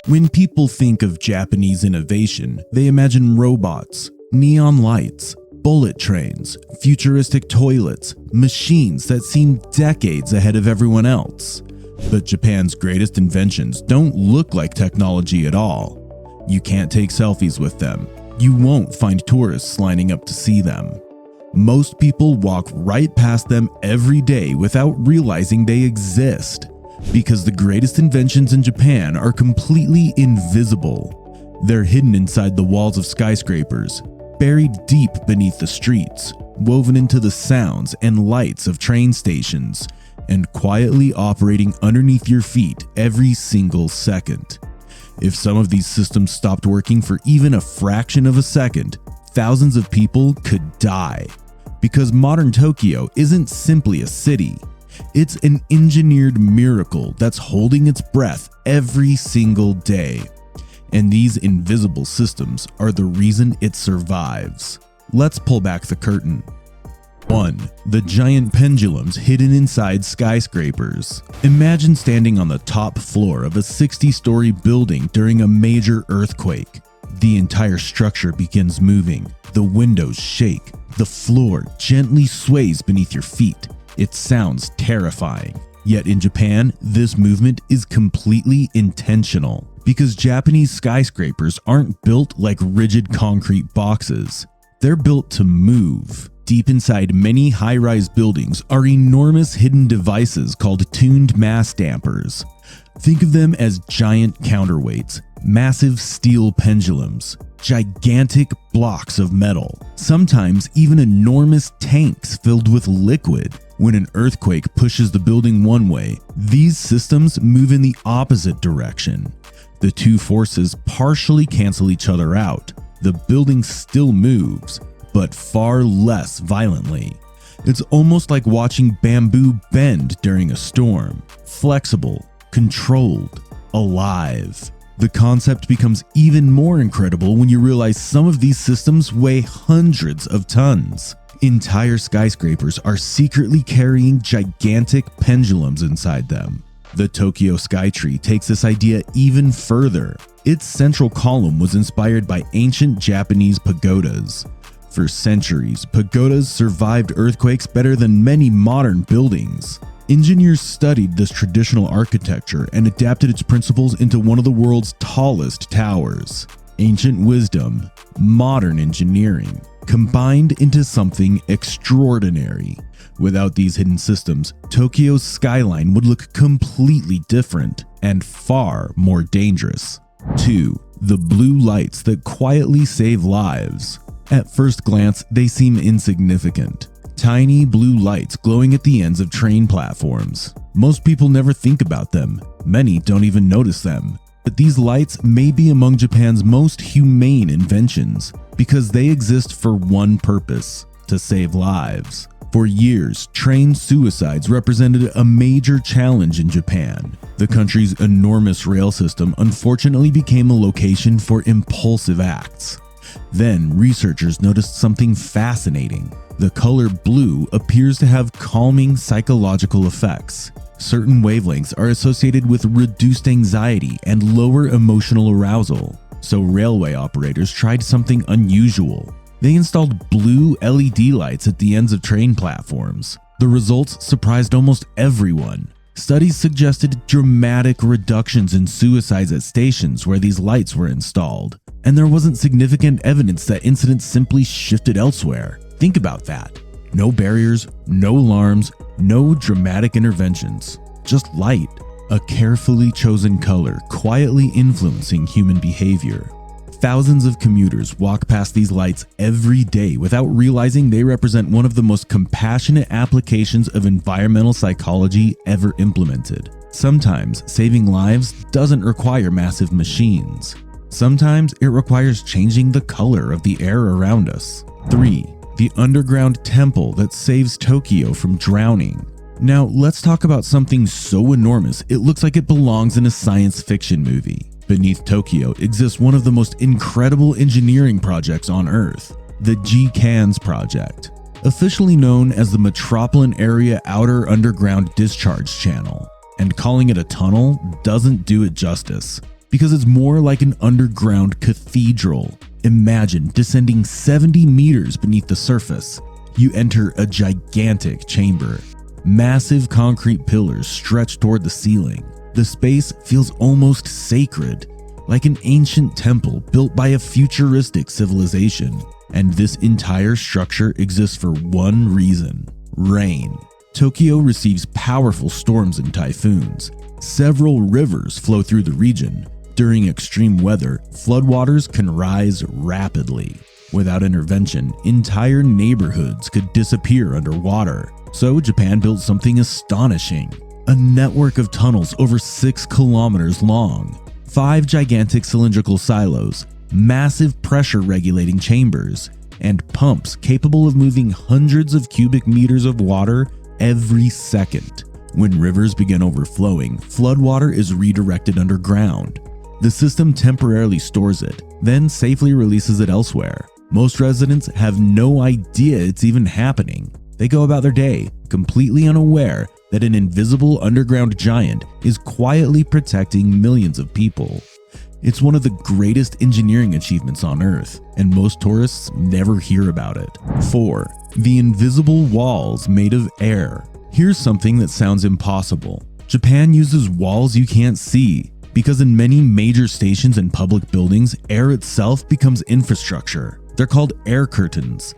When people think of Japanese innovation, they imagine robots, neon lights, bullet trains, futuristic toilets, machines that seem decades ahead of everyone else. But Japan's greatest inventions don't look like technology at all. You can't take selfies with them. You won't find tourists lining up to see them. Most people walk right past them every day without realizing they exist, because the greatest inventions in Japan are completely invisible. They're hidden inside the walls of skyscrapers, buried deep beneath the streets, woven into the sounds and lights of train stations, and quietly operating underneath your feet every single second. If some of these systems stopped working for even a fraction of a second, thousands of people could die. Because modern Tokyo isn't simply a city. It's an engineered miracle that's holding its breath every single day. And these invisible systems are the reason it survives. Let's pull back the curtain. 1. The giant pendulums hidden inside skyscrapers. Imagine standing on the top floor of a 60-story building during a major earthquake. The entire structure begins moving. The windows shake. The floor gently sways beneath your feet. It sounds terrifying. Yet in Japan, this movement is completely intentional, because Japanese skyscrapers aren't built like rigid concrete boxes. They're built to move. Deep inside many high-rise buildings are enormous hidden devices called tuned mass dampers. Think of them as giant counterweights, massive steel pendulums, gigantic blocks of metal, sometimes even enormous tanks filled with liquid. When an earthquake pushes the building one way, these systems move in the opposite direction. The two forces partially cancel each other out. The building still moves, but far less violently. It's almost like watching bamboo bend during a storm. Flexible, controlled, alive. The concept becomes even more incredible when you realize some of these systems weigh hundreds of tons. Entire skyscrapers are secretly carrying gigantic pendulums inside them. The Tokyo Skytree takes this idea even further. Its central column was inspired by ancient Japanese pagodas. For centuries, pagodas survived earthquakes better than many modern buildings. Engineers studied this traditional architecture and adapted its principles into one of the world's tallest towers. Ancient wisdom, modern engineering, combined into something extraordinary. Without these hidden systems, Tokyo's skyline would look completely different and far more dangerous. 2. The blue lights that quietly save lives. At first glance, they seem insignificant. Tiny blue lights glowing at the ends of train platforms. Most people never think about them. Many don't even notice them. But these lights may be among Japan's most humane inventions, because they exist for one purpose: to save lives. For years, train suicides represented a major challenge in Japan. The country's enormous rail system unfortunately became a location for impulsive acts. Then, researchers noticed something fascinating. The color blue appears to have calming psychological effects. Certain wavelengths are associated with reduced anxiety and lower emotional arousal. So railway operators tried something unusual. They installed blue LED lights at the ends of train platforms. The results surprised almost everyone. Studies suggested dramatic reductions in suicides at stations where these lights were installed. And there wasn't significant evidence that incidents simply shifted elsewhere. Think about that. No barriers, no alarms, no dramatic interventions. Just light. A carefully chosen color quietly influencing human behavior. Thousands of commuters walk past these lights every day without realizing they represent one of the most compassionate applications of environmental psychology ever implemented. Sometimes saving lives doesn't require massive machines. Sometimes it requires changing the color of the air around us. 3. The underground temple that saves Tokyo from drowning. Now, let's talk about something so enormous it looks like it belongs in a science fiction movie. Beneath Tokyo exists one of the most incredible engineering projects on Earth, the GCANS project. Officially known as the Metropolitan Area Outer Underground Discharge Channel. And calling it a tunnel doesn't do it justice. because it's more like an underground cathedral. Imagine descending 70 meters beneath the surface. You enter a gigantic chamber. Massive concrete pillars stretch toward the ceiling. The space feels almost sacred, like an ancient temple built by a futuristic civilization. And this entire structure exists for one reason: rain. Tokyo receives powerful storms and typhoons. Several rivers flow through the region. During extreme weather, floodwaters can rise rapidly. Without intervention, entire neighborhoods could disappear underwater. So Japan built something astonishing: a network of tunnels over 6 kilometers long, 5 gigantic cylindrical silos, massive pressure regulating chambers, and pumps capable of moving hundreds of cubic meters of water every second. When rivers begin overflowing, floodwater is redirected underground. The system temporarily stores it, then safely releases it elsewhere. Most residents have no idea it's even happening. They go about their day, completely unaware that an invisible underground giant is quietly protecting millions of people. It's one of the greatest engineering achievements on Earth, and most tourists never hear about it. 4. The invisible walls made of air. Here's something that sounds impossible. Japan uses walls you can't see, because in many major stations and public buildings, air itself becomes infrastructure. They're called air curtains.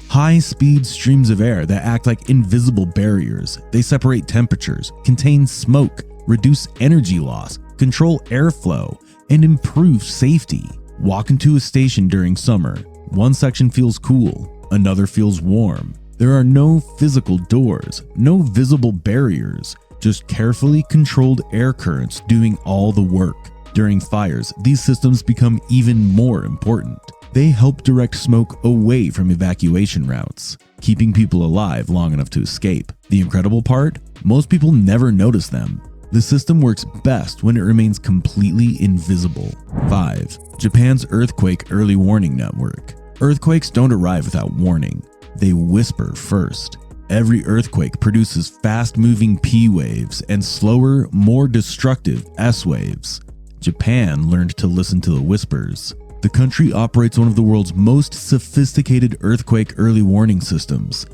High-speed streams of air that act like invisible barriers. They separate temperatures, contain smoke, reduce energy loss, control airflow, and improve safety. Walk into a station during summer. One section feels cool, another feels warm. There are no physical doors, no visible barriers, just carefully controlled air currents doing all the work. During fires, these systems become even more important. They help direct smoke away from evacuation routes, keeping people alive long enough to escape. The incredible part? Most people never notice them. The system works best when it remains completely invisible. 5. Japan's Earthquake Early Warning Network. Earthquakes don't arrive without warning. They whisper first. Every earthquake produces fast-moving P waves and slower, more destructive S waves. Japan learned to listen to the whispers. The country operates one of the world's most sophisticated earthquake early warning systems.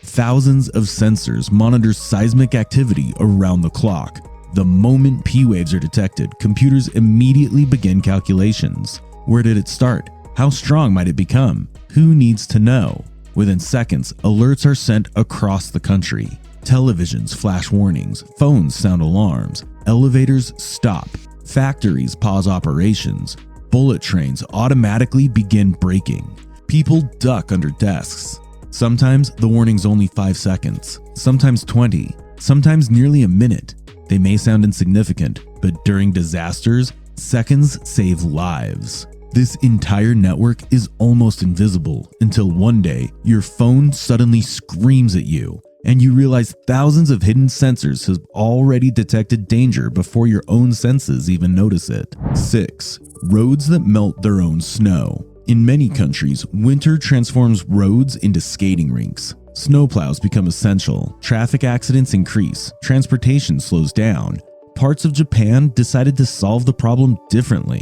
Thousands of sensors monitor seismic activity around the clock. The moment P waves are detected, computers immediately begin calculations. Where did it start? How strong might it become? Who needs to know? Within seconds, alerts are sent across the country. Televisions flash warnings, phones sound alarms, elevators stop, factories pause operations, bullet trains automatically begin braking. People duck under desks. Sometimes the warning's only 5 seconds, sometimes 20, sometimes nearly a minute. They may sound insignificant, but during disasters, seconds save lives. This entire network is almost invisible until one day your phone suddenly screams at you and you realize thousands of hidden sensors have already detected danger before your own senses even notice it. 6. Roads that melt their own snow. In many countries, winter transforms roads into skating rinks. Snowplows become essential, traffic accidents increase, transportation slows down. Parts of Japan decided to solve the problem differently,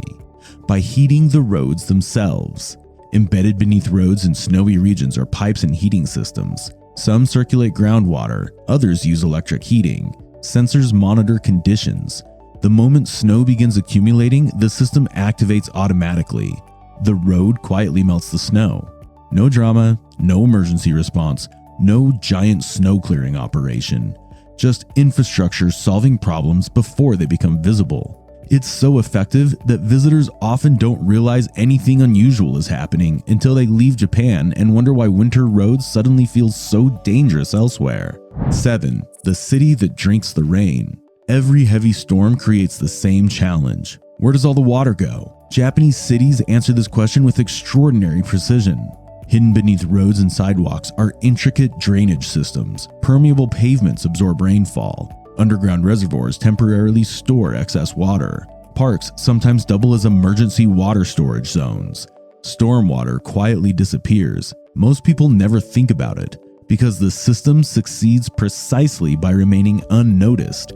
by heating the roads themselves. Embedded beneath roads in snowy regions are pipes and heating systems. Some circulate groundwater, others use electric heating. Sensors monitor conditions. The moment snow begins accumulating, the system activates automatically. The road quietly melts the snow. No drama, no emergency response, no giant snow clearing operation. Just infrastructure solving problems before they become visible. It's so effective that visitors often don't realize anything unusual is happening until they leave Japan and wonder why winter roads suddenly feel so dangerous elsewhere. 7. The city that drinks the rain. Every heavy storm creates the same challenge. Where does all the water go? Japanese cities answer this question with extraordinary precision. Hidden beneath roads and sidewalks are intricate drainage systems. Permeable pavements absorb rainfall. Underground reservoirs temporarily store excess water. Parks sometimes double as emergency water storage zones. Stormwater quietly disappears. Most people never think about it because the system succeeds precisely by remaining unnoticed.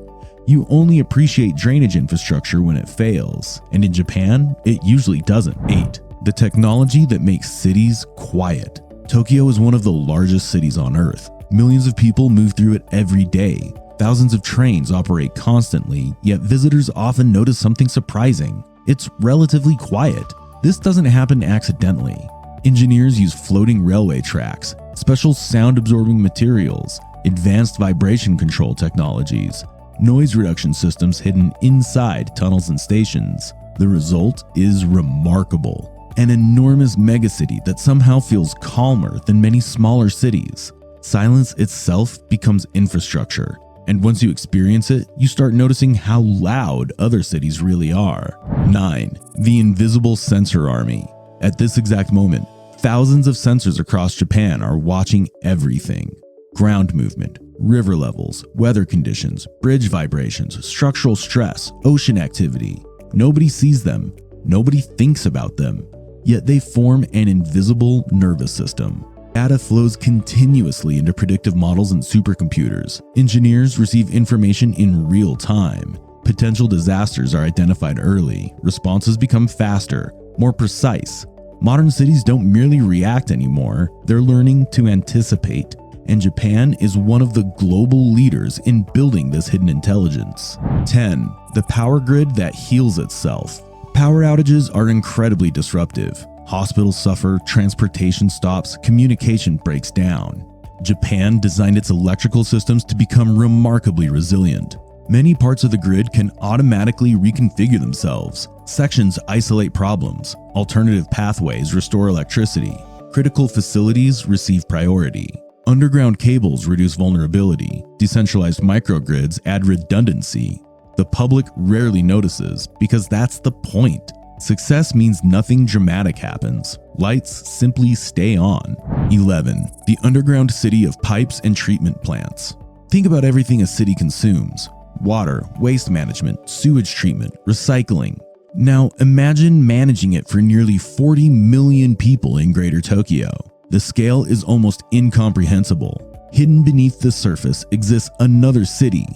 You only appreciate drainage infrastructure when it fails, and in Japan, it usually doesn't. 8. The technology that makes cities quiet. Tokyo is one of the largest cities on Earth. Millions of people move through it every day. Thousands of trains operate constantly, yet visitors often notice something surprising. It's relatively quiet. This doesn't happen accidentally. Engineers use floating railway tracks, special sound-absorbing materials, advanced vibration control technologies, noise reduction systems hidden inside tunnels and stations. The result is remarkable. An enormous megacity that somehow feels calmer than many smaller cities. Silence itself becomes infrastructure, and once you experience it, you start noticing how loud other cities really are. 9. The invisible sensor army. At this exact moment, thousands of sensors across Japan are watching everything. Ground movement, river levels, weather conditions, bridge vibrations, structural stress, ocean activity. Nobody sees them. Nobody thinks about them. Yet they form an invisible nervous system. Data flows continuously into predictive models and supercomputers. Engineers receive information in real time. Potential disasters are identified early. Responses become faster, more precise. Modern cities don't merely react anymore, they're learning to anticipate. And Japan is one of the global leaders in building this hidden intelligence. 10. The power grid that heals itself. Power outages are incredibly disruptive. Hospitals suffer, transportation stops, communication breaks down. Japan designed its electrical systems to become remarkably resilient. Many parts of the grid can automatically reconfigure themselves. Sections isolate problems. Alternative pathways restore electricity. Critical facilities receive priority. Underground cables reduce vulnerability. Decentralized microgrids add redundancy. The public rarely notices because that's the point. Success means nothing dramatic happens. Lights simply stay on. 11. The underground city of pipes and treatment plants. Think about everything a city consumes. Water, waste management, sewage treatment, recycling. Now imagine managing it for nearly 40 million people in Greater Tokyo. The scale is almost incomprehensible. Hidden beneath the surface exists another city.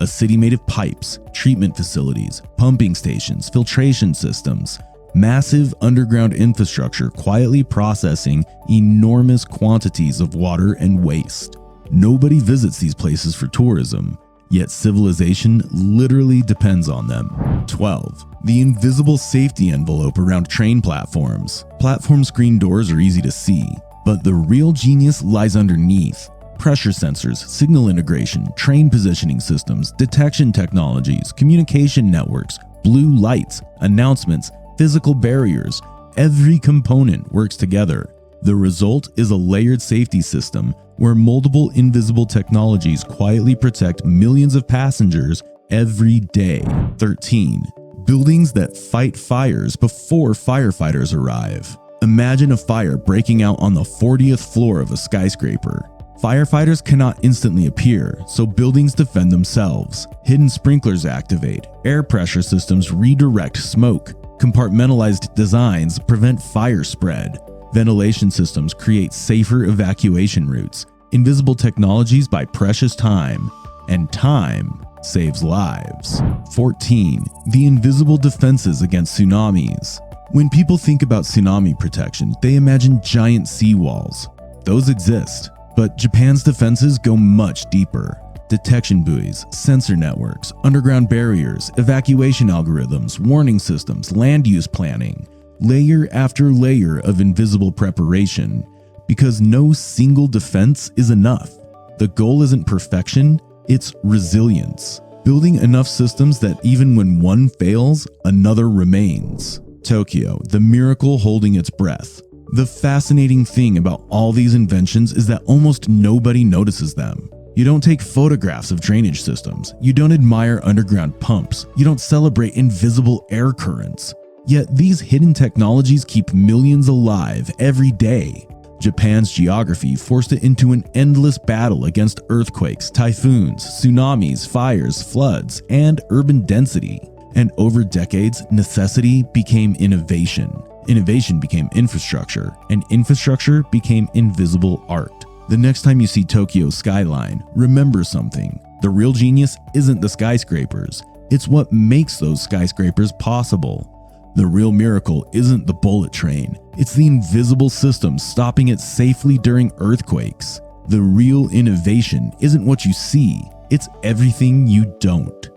A city made of pipes, treatment facilities, pumping stations, filtration systems, massive underground infrastructure quietly processing enormous quantities of water and waste. Nobody visits these places for tourism, yet civilization literally depends on them. 12. The invisible safety envelope around train platforms. Platform screen doors are easy to see, but the real genius lies underneath. Pressure sensors, signal integration, train positioning systems, detection technologies, communication networks, blue lights, announcements, physical barriers. Every component works together. The result is a layered safety system where multiple invisible technologies quietly protect millions of passengers every day. 13. Buildings that fight fires before firefighters arrive. Imagine a fire breaking out on the 40th floor of a skyscraper. Firefighters cannot instantly appear, so buildings defend themselves. Hidden sprinklers activate, air pressure systems redirect smoke, compartmentalized designs prevent fire spread, ventilation systems create safer evacuation routes, invisible technologies buy precious time, and time saves lives. 14. The invisible defenses against tsunamis. When people think about tsunami protection, they imagine giant seawalls. Those exist. But Japan's defenses go much deeper. Detection buoys, sensor networks, underground barriers, evacuation algorithms, warning systems, land use planning. Layer after layer of invisible preparation. Because no single defense is enough. The goal isn't perfection, it's resilience. Building enough systems that even when one fails, another remains. Tokyo, the miracle holding its breath. The fascinating thing about all these inventions is that almost nobody notices them. You don't take photographs of drainage systems. You don't admire underground pumps. You don't celebrate invisible air currents. Yet these hidden technologies keep millions alive every day. Japan's geography forced it into an endless battle against earthquakes, typhoons, tsunamis, fires, floods, and urban density. And over decades, necessity became innovation. Innovation became infrastructure, and infrastructure became invisible art. The next time you see Tokyo's skyline, remember something. The real genius isn't the skyscrapers, it's what makes those skyscrapers possible. The real miracle isn't the bullet train, it's the invisible system stopping it safely during earthquakes. The real innovation isn't what you see, it's everything you don't.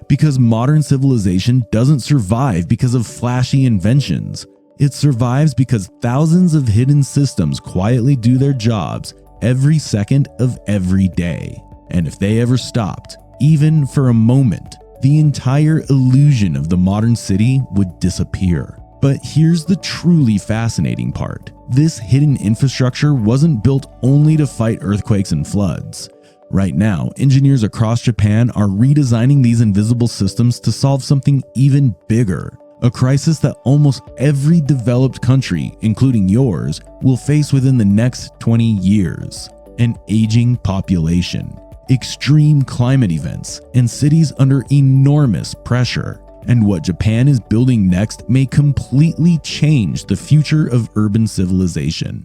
Because modern civilization doesn't survive because of flashy inventions. It survives because thousands of hidden systems quietly do their jobs every second of every day. And if they ever stopped, even for a moment, the entire illusion of the modern city would disappear. But here's the truly fascinating part. This hidden infrastructure wasn't built only to fight earthquakes and floods. Right now, engineers across Japan are redesigning these invisible systems to solve something even bigger. A crisis that almost every developed country, including yours, will face within the next 20 years. An aging population, extreme climate events, and cities under enormous pressure. And what Japan is building next may completely change the future of urban civilization.